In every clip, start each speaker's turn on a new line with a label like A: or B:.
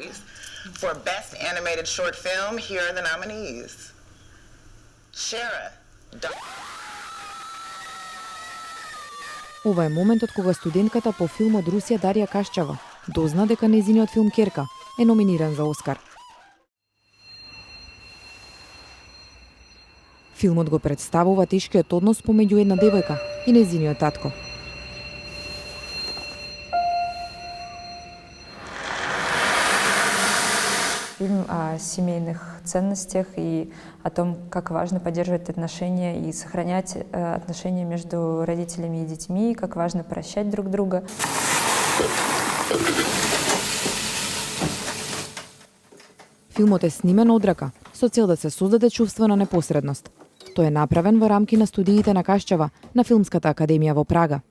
A: categories. For Best Animated Short Film, here are the nominees. Shara.
B: Ова е моментот кога студентката по филм од Русија Дарија Кашчава дозна дека нејзиниот филм Керка е номиниран за Оскар. Филмот го представува тешкиот однос помеѓу една девојка и нејзиниот татко.
C: Фильм о семейных ценностях и о том, как важно поддерживать отношения и сохранять отношения между родителями и детьми, как важно прощать друг друга.
B: Филмот е снимен од рака, со цел да се создаде чувство на непосредност. Тој е направен во рамки на студиите на Кашчава на Филмската академија во Прага.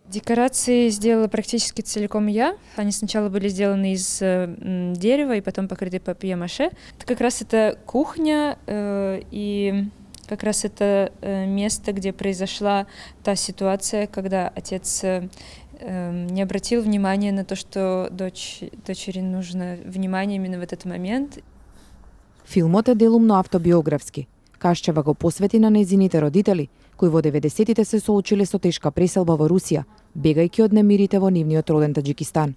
C: Декорации сделала практически целиком я. Они сначала были сделаны из дерева и потом покрыты папье-маше. Это как раз это кухня и как раз это место, где произошла та ситуация, когда отец не обратил внимания на то, что дочери нужно внимание именно в этот момент.
B: Филмот е делумно автобиографски. Кашчева го посвети на нејзините родители, кои во 90-тите се соочиле со тешка преселба во Русија, бегајќи од немирите во нивниот роден Таджикистан.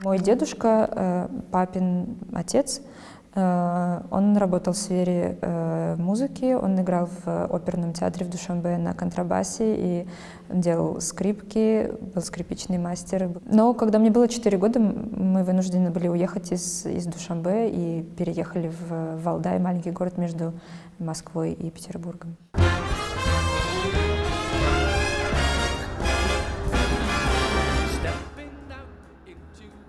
C: Мой дедушка, папин отец, он работал в сфере музыки, он играл в оперном театре в Душанбе на контрабасе и делал скрипки, был скрипичный мастер. Но когда мне было 4 года, мы вынуждены были уехать из Душанбе и переехали в Валдай, маленький город между Москвой и Петербургом.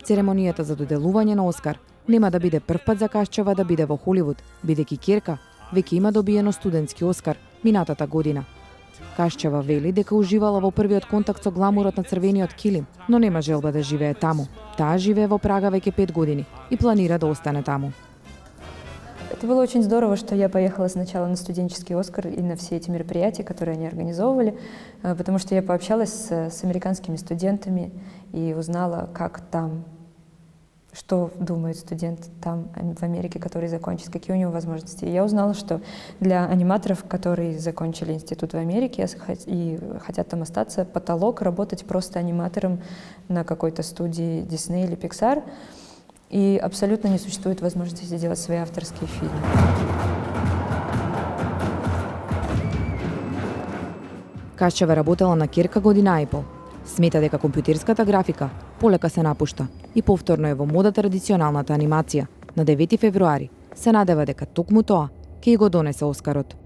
B: Церемонијата за доделување на Оскар нема да биде првпат за Кашчева да биде во Холивуд, бидејќи Керка веќе има добиено студентски Оскар минатата година. Кашчева вели дека уживала во првиот контакт со гламурот на црвениот килим, но нема желба да живее таму. Таа живее во Прага веќе 5 години и планира да остане таму.
C: Это было очень здорово, что я поехала сначала на студенческий Оскар и на все эти мероприятия, которые они организовывали, потому что я пообщалась с американскими студентами и узнала, как там, что думает студент там в Америке, который закончит, какие у него возможности. И я узнала, что для аниматоров, которые закончили институт в Америке и хотят там остаться, потолок работать просто аниматором на какой-то студии Disney или Pixar, и абсолютно не существует возможности делать свои авторские фильмы.
B: Кашчева работела на Керка година и пол. Смета дека компјутерската графика полека се напушта и повторно е во мода традиционалната анимација. На 9 февруари се надева дека токму тоа ќе го донесе Оскарот.